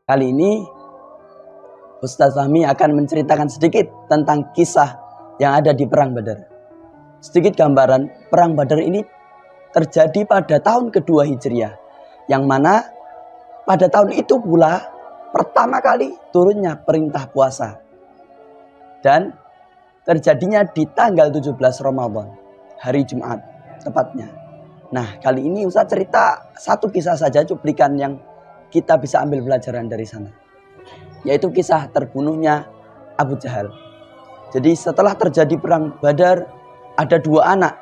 Kali ini Ustaz Fahmi akan menceritakan sedikit tentang kisah yang ada di Perang Badar. Sedikit gambaran, Perang Badar ini terjadi pada tahun kedua Hijriah, yang mana pada tahun itu pula pertama kali turunnya perintah puasa. Dan terjadinya di tanggal 17 Ramadan, hari Jumat tepatnya. Nah, kali ini Ustaz cerita satu kisah saja, cuplikan yang kita bisa ambil pelajaran dari sana, yaitu kisah terbunuhnya Abu Jahal. Jadi setelah terjadi perang Badar, ada dua anak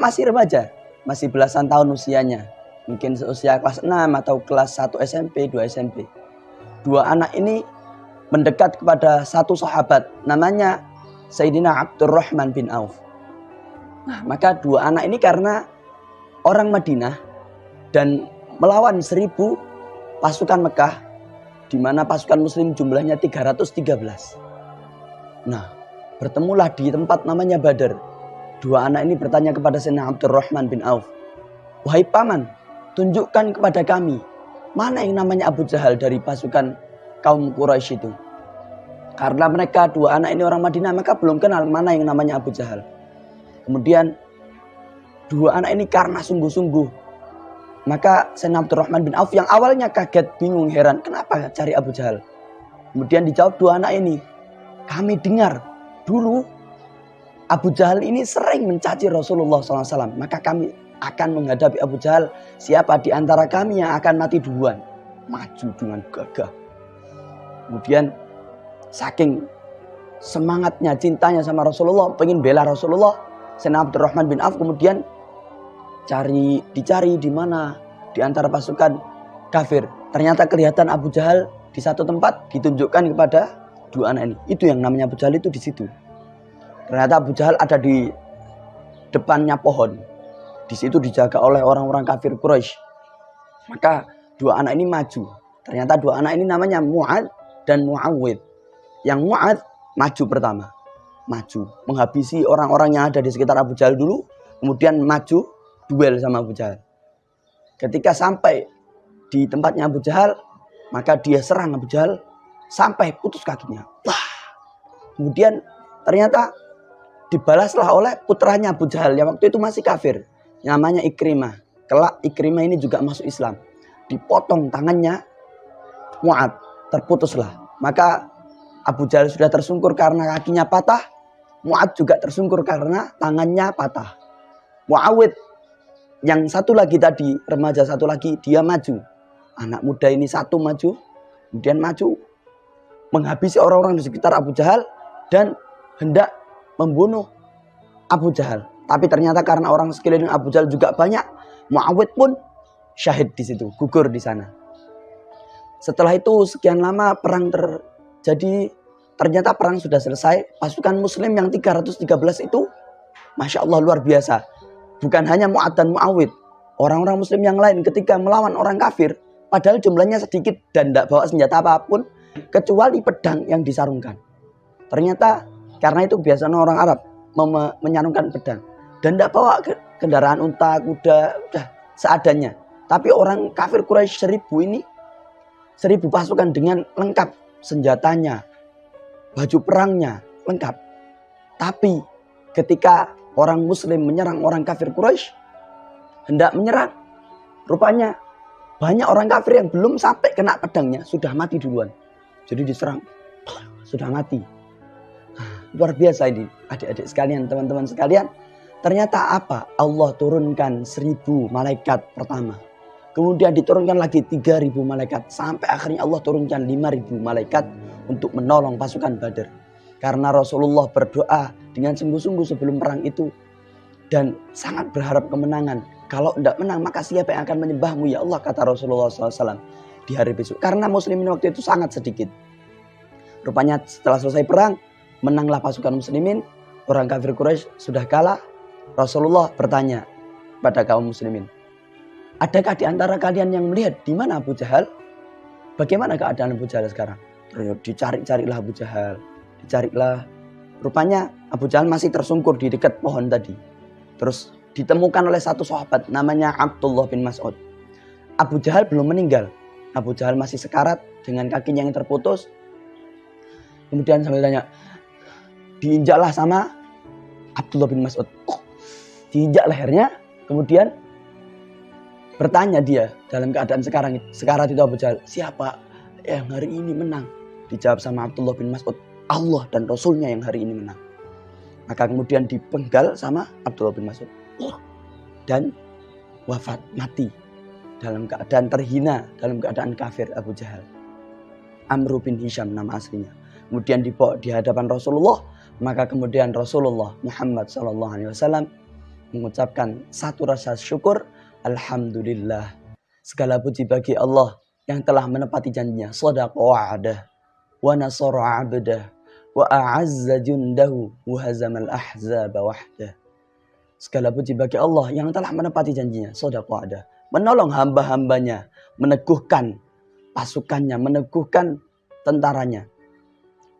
masih remaja, masih belasan tahun usianya, mungkin seusia kelas 6 atau kelas 1 SMP, 2 SMP. Dua anak ini mendekat kepada satu sahabat, namanya Sayyidina Abdurrahman bin Auf. Nah, maka dua anak ini karena orang Madinah dan melawan 1000 pasukan Mekah, di mana pasukan Muslim jumlahnya 313. Nah, bertemulah di tempat namanya Badar. Dua anak ini bertanya kepada Sayyidina Abdurrahman bin Auf, "Wahai paman, tunjukkan kepada kami mana yang namanya Abu Jahal dari pasukan kaum Quraisy itu." Karena mereka dua anak ini orang Madinah, maka belum kenal mana yang namanya Abu Jahal. Kemudian dua anak ini karena sungguh-sungguh, maka Sayyidina Abdurrahman bin Auf yang awalnya kaget, bingung, heran, kenapa cari Abu Jahal? Kemudian dijawab dua anak ini, "Kami dengar dulu Abu Jahal ini sering mencaci Rasulullah SAW. Maka kami akan menghadapi Abu Jahal. Siapa di antara kami yang akan mati duluan?" Maju dengan gagah. Kemudian saking semangatnya, cintanya sama Rasulullah, pengen bela Rasulullah, Sayyidina Abdurrahman bin Auf kemudian dicari di mana di antara pasukan kafir. Ternyata kelihatan Abu Jahal di satu tempat, ditunjukkan kepada dua anak ini. Itu yang namanya Abu Jahal itu di situ. Ternyata Abu Jahal ada di depannya pohon. Di situ dijaga oleh orang-orang kafir Quraisy. Maka dua anak ini maju. Ternyata dua anak ini namanya Mu'ad dan Mu'awwid. Yang Mu'ad maju pertama. Maju menghabisi orang-orang yang ada di sekitar Abu Jahal dulu. Kemudian maju duel sama Abu Jahal. Ketika sampai di tempatnya Abu Jahal, maka dia serang Abu Jahal sampai putus kakinya. Wah. Kemudian ternyata dibalaslah oleh putranya Abu Jahal yang waktu itu masih kafir, namanya Ikrimah. Kelak Ikrimah ini juga masuk Islam. Dipotong tangannya Mu'ad, terputuslah. Maka Abu Jahal sudah tersungkur karena kakinya patah, Mu'ad juga tersungkur karena tangannya patah. Mu'awid yang satu lagi tadi, remaja satu lagi, dia maju. Anak muda ini satu maju, kemudian maju menghabisi orang-orang di sekitar Abu Jahal dan hendak membunuh Abu Jahal. Tapi ternyata karena orang sekeliling Abu Jahal juga banyak, Mu'awid pun syahid di situ, gugur di sana. Setelah itu sekian lama perang terjadi, ternyata perang sudah selesai. Pasukan Muslim yang 313 itu, Masya Allah luar biasa. Bukan hanya Mu'ad dan Mu'awid, orang-orang Muslim yang lain ketika melawan orang kafir, padahal jumlahnya sedikit dan tidak bawa senjata apapun, kecuali pedang yang disarungkan. Ternyata karena itu biasanya orang Arab menyarungkan pedang. Dan tidak bawa kendaraan unta, kuda, udah seadanya. Tapi orang kafir Quraisy 1000 ini, 1000 pasukan dengan lengkap senjatanya, baju perangnya lengkap. Tapi ketika orang Muslim menyerang orang kafir Quraisy, hendak menyerang, rupanya banyak orang kafir yang belum sampai kena pedangnya sudah mati duluan. Jadi diserang, sudah mati. Luar biasa ini, adik-adik sekalian, teman-teman sekalian. Ternyata apa? Allah turunkan 1000 malaikat pertama. Kemudian diturunkan lagi 3000 malaikat. Sampai akhirnya Allah turunkan 5000 malaikat untuk menolong pasukan Badar. Karena Rasulullah berdoa dengan sungguh-sungguh sebelum perang itu. Dan sangat berharap kemenangan. Kalau tidak menang maka siapa yang akan menyembahmu ya Allah, kata Rasulullah SAW di hari besok. Karena muslimin waktu itu sangat sedikit. Rupanya setelah selesai perang, menanglah pasukan muslimin. Orang kafir Quraisy sudah kalah. Rasulullah bertanya pada kaum muslimin, "Adakah di antara kalian yang melihat di mana Abu Jahal? Bagaimana keadaan Abu Jahal sekarang?" Dicari-carilah Abu Jahal. Dicarilah. Rupanya Abu Jahal masih tersungkur di dekat pohon tadi. Terus ditemukan oleh satu sahabat namanya Abdullah bin Mas'ud. Abu Jahal belum meninggal. Abu Jahal masih sekarat dengan kakinya yang terputus. Kemudian sambil tanya, diinjaklah sama Abdullah bin Mas'ud. Diinjak lehernya, kemudian bertanya dia dalam keadaan sekarat itu Abu Jahal, siapa yang hari ini menang? Dijawab sama Abdullah bin Mas'ud, Allah dan Rasulnya yang hari ini menang. Maka kemudian dipenggal sama Abdullah bin Mas'ud dan wafat, mati dalam keadaan terhina, dalam keadaan kafir Abu Jahal. Amr bin Hisham nama aslinya. Kemudian dibawa di hadapan Rasulullah, maka kemudian Rasulullah Muhammad SAW mengucapkan satu rasa syukur, alhamdulillah, segala puji bagi Allah yang telah menepati janjinya, shadaqa wa'adah wa nasara 'abdah wa a'azza jundahu wa hazamal ahzaba wahdah. Segala puji bagi Allah yang telah menepati janjinya, shadaqa wa'adah, menolong hamba-hambanya, meneguhkan pasukannya, meneguhkan tentaranya,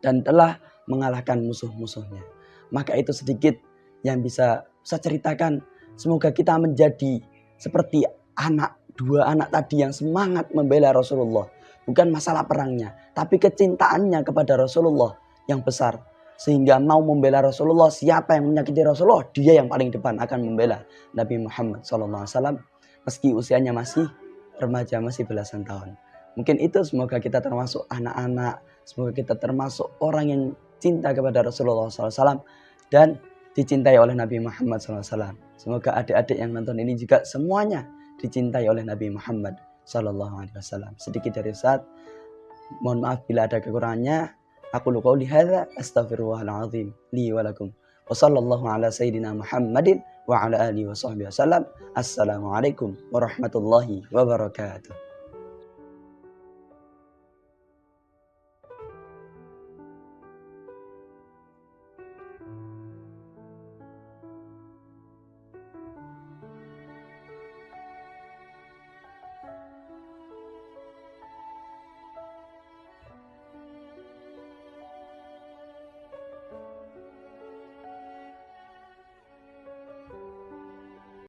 dan telah mengalahkan musuh-musuhnya. Maka itu sedikit yang bisa saya ceritakan. Semoga kita menjadi seperti dua anak tadi yang semangat membela Rasulullah. Bukan masalah perangnya, tapi kecintaannya kepada Rasulullah yang besar. Sehingga mau membela Rasulullah, siapa yang menyakiti Rasulullah, dia yang paling depan akan membela Nabi Muhammad SAW. Meski usianya masih remaja, masih belasan tahun. Mungkin itu, semoga kita termasuk anak-anak, semoga kita termasuk orang yang cinta kepada Rasulullah SAW dan dicintai oleh Nabi Muhammad SAW. Semoga adik-adik yang nonton ini juga semuanya dicintai oleh Nabi Muhammad SAW. Sedikit dari Ustaz, mohon maaf bila ada kekurangannya. Aku qouli hadza astaghfirullahal azim li wa lakum. Wa sallallahu ala sayyidina Muhammadin wa ala alihi wa sahbihi wasallam. Assalamualaikum warahmatullahi wabarakatuh.